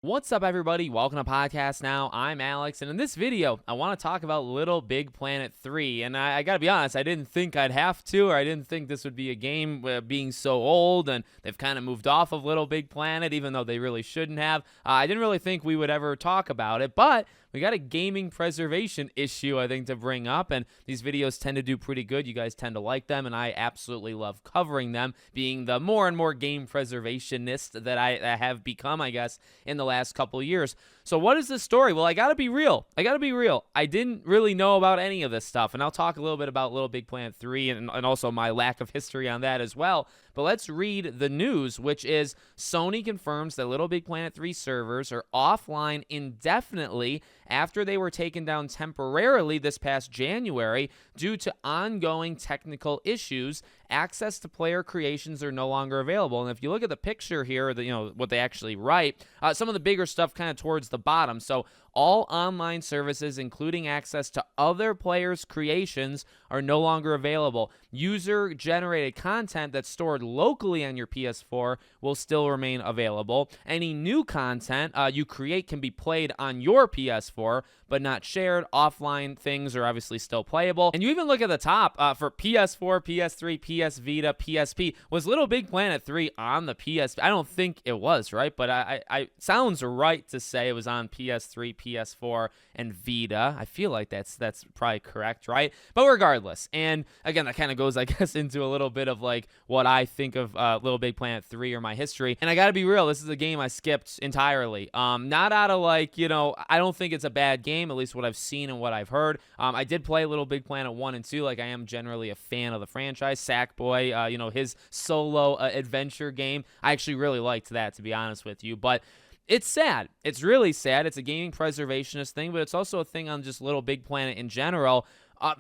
What's up, everybody? Welcome to Podcast Now. I'm Alex, and in this video, I want to talk about LittleBigPlanet 3. And I got to be honest, I didn't think I'd have to, or I didn't think this would be a game being so old, and they've kind of moved off of LittleBigPlanet, even though they really shouldn't have. I didn't really think we would ever talk about it, but we got a gaming preservation issue, I think, to bring up, and these videos tend to do pretty good. You guys tend to like them, and I absolutely love covering them, being the more and more game preservationist that I have become, I guess, in the last couple of years. So what is this story? Well, I gotta be real. I didn't really know about any of this stuff, and I'll talk a little bit about LittleBigPlanet 3 and also my lack of history on that as well. But let's read the news, which is Sony confirms that LittleBigPlanet 3 servers are offline indefinitely after they were taken down temporarily this past January due to ongoing technical issues. Access to player creations are no longer available. And if you look at the picture here, what they actually write, some of the bigger stuff kind of towards the bottom. So all online services, including access to other players' creations, are no longer available. User-generated content that's stored locally on your PS4 will still remain available. Any new content you create can be played on your PS4, but not shared. Offline things are obviously still playable. And you even look at the top for PS4, PS3, PS Vita, PSP. Was LittleBigPlanet 3 on the PS? I don't think it was, right? But I sounds right to say it was on PS3, PS4, and Vita. I feel like that's probably correct, right? But regardless, and again, that kind of goes, I guess, into a little bit of like what I think of LittleBigPlanet 3 or my history. And I gotta be real, this is a game I skipped entirely. Not out of like, I don't think it's a bad game, at least what I've seen and what I've heard. I did play LittleBigPlanet 1 and 2, like I am generally a fan of the franchise. Sackboy, his solo adventure game, I actually really liked that, to be honest with you. But it's sad. It's really sad. It's a gaming preservationist thing, but it's also a thing on just LittleBigPlanet in general.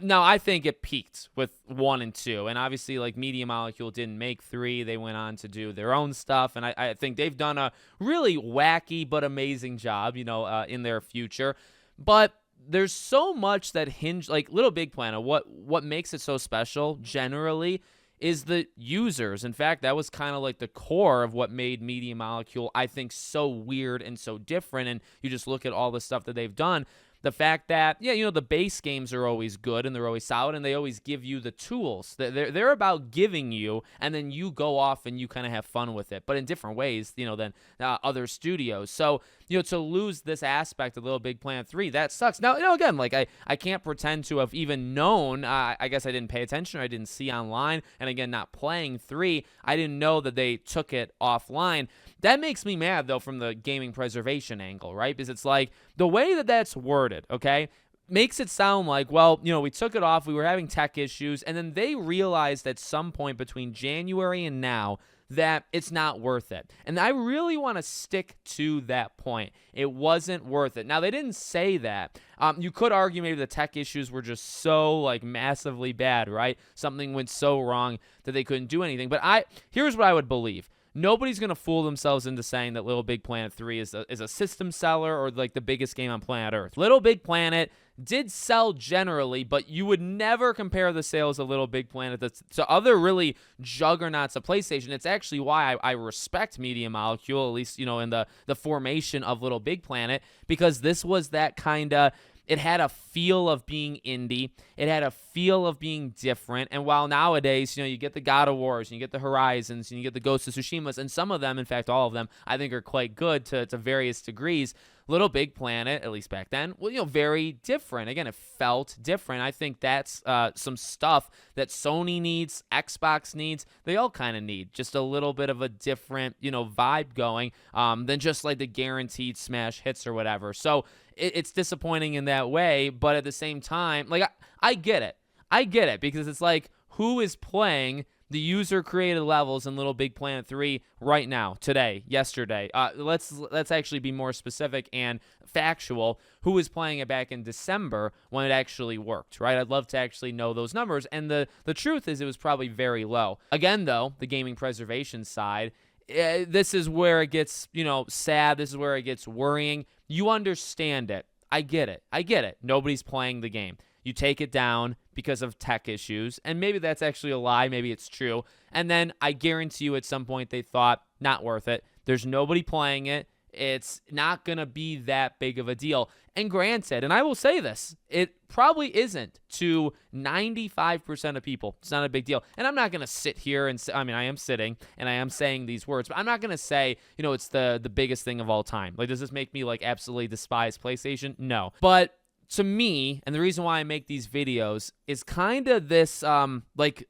Now, I think it peaked with 1 and 2, and obviously, like, Media Molecule didn't make 3. They went on to do their own stuff, and I think they've done a really wacky but amazing job, in their future. But there's so much that like LittleBigPlanet, what makes it so special generally is the users. In fact, that was kind of like the core of what made Media Molecule, I think, so weird and so different. And you just look at all the stuff that they've done. The fact that, the base games are always good and they're always solid and they always give you the tools. They're about giving you, and then you go off and you kind of have fun with it, but in different ways, than other studios. So, to lose this aspect of LittleBigPlanet 3, that sucks. Now, again, like I can't pretend to have even known. I guess I didn't pay attention. Or I didn't see online. And again, not playing 3, I didn't know that they took it offline. That makes me mad, though, from the gaming preservation angle, right? Because it's like the way that that's worded, okay, makes it sound like, well, we took it off, we were having tech issues, and then they realized at some point between January and now that it's not worth it. And I really want to stick to that point. It wasn't worth it. Now, they didn't say that. You could argue maybe the tech issues were just so, like, massively bad, right? Something went so wrong that they couldn't do anything. But here's what I would believe. Nobody's going to fool themselves into saying that LittleBigPlanet 3 is a system seller or like the biggest game on planet Earth. LittleBigPlanet did sell generally, but you would never compare the sales of LittleBigPlanet to other really juggernauts of PlayStation. It's actually why I respect Media Molecule, at least, in the formation of LittleBigPlanet, because this was that kind of... It had a feel of being indie. It had a feel of being different. And while nowadays, you get the God of Wars, and you get the Horizons, and you get the Ghost of Tsushimas, and some of them, in fact, all of them, I think are quite good to various degrees. LittleBigPlanet, at least back then, very different. Again, it felt different. I think that's some stuff that Sony needs, Xbox needs. They all kind of need just a little bit of a different, vibe going than just like the guaranteed smash hits or whatever. So it's disappointing in that way, but at the same time, like I get it. I get it because it's like, who is playing the user-created levels in LittleBigPlanet 3 right now, today, yesterday? Let's actually be more specific and factual. Who was playing it back in December when it actually worked, right? I'd love to actually know those numbers. And the truth is it was probably very low. Again, though, the gaming preservation side, this is where it gets, sad. This is where it gets worrying. You understand it. I get it. Nobody's playing the game. You take it down because of tech issues, and maybe that's actually a lie, maybe it's true, and then I guarantee you at some point they thought, not worth it. There's nobody playing it, it's not going to be that big of a deal. And granted, and I will say this, it probably isn't to 95% of people. It's not a big deal. And I'm not going to sit here and say, I mean, I am sitting and I am saying these words, but I'm not going to say, it's the biggest thing of all time. Like, does this make me like absolutely despise PlayStation? No. But to me, and the reason why I make these videos is kind of this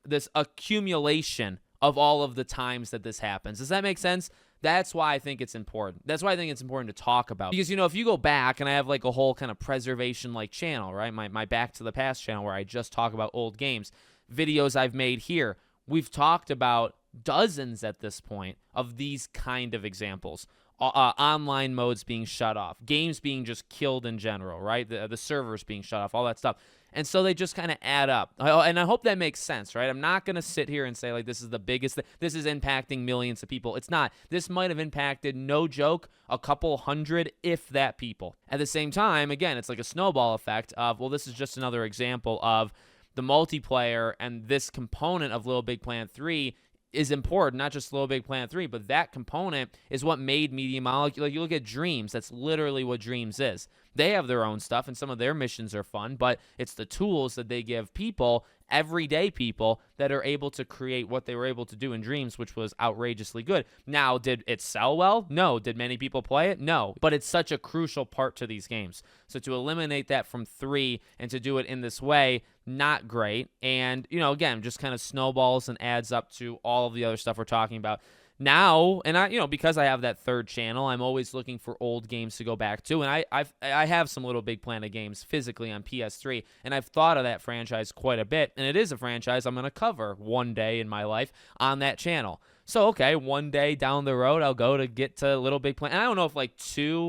this accumulation of all of the times that this happens. Does that make sense? That's why I think it's important. That's why I think it's important to talk about. Because, if you go back, and I have like a whole kind of preservation like channel, right? My Back to the Past channel where I just talk about old games, videos I've made here, we've talked about dozens at this point of these kind of examples. Online modes being shut off, games being just killed in general, right? The servers being shut off, all that stuff. And so they just kind of add up. And I hope that makes sense, right? I'm not going to sit here and say, like, this is the biggest thing. This is impacting millions of people. It's not. This might have impacted, no joke, a couple hundred, if that, people. At the same time, again, it's like a snowball effect of, well, this is just another example of the multiplayer, and this component of LittleBigPlanet 3 is important, not just LittleBigPlanet 3, but that component is what made Media Molecule. Like, you look at Dreams, that's literally what Dreams is. They have their own stuff, and some of their missions are fun, but it's the tools that they give people, everyday people, that are able to create what they were able to do in Dreams, which was outrageously good. Now, did it sell well? No. Did many people play it? No. But it's such a crucial part to these games. So to eliminate that from 3 and to do it in this way, not great. And, again, just kind of snowballs and adds up to all of the other stuff we're talking about. Now, and I, because I have that third channel, I'm always looking for old games to go back to, and I have some LittleBigPlanet games physically on PS3, and I've thought of that franchise quite a bit, and it is a franchise I'm going to cover one day in my life on that channel. So, okay, one day down the road, I'll go to get to LittleBigPlanet. And I don't know if like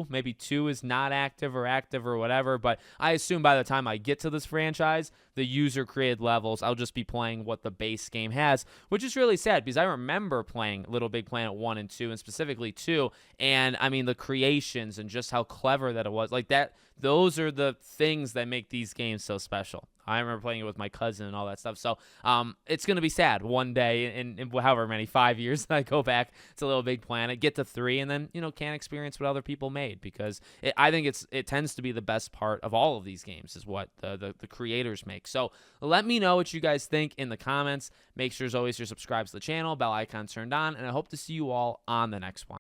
maybe 2 is not active or whatever, but I assume by the time I get to this franchise, the user-created levels, I'll just be playing what the base game has, which is really sad because I remember playing LittleBigPlanet 1 and 2, and specifically 2, and I mean the creations and just how clever that it was. Like that, those are the things that make these games so special. I remember playing it with my cousin and all that stuff. So it's going to be sad one day in however many, 5 years, that I go back to LittleBigPlanet, get to 3, and then, can't experience what other people made, because I think it tends to be the best part of all of these games is what the creators make. So let me know what you guys think in the comments. Make sure, as always, you're subscribed to the channel, bell icon turned on, and I hope to see you all on the next one.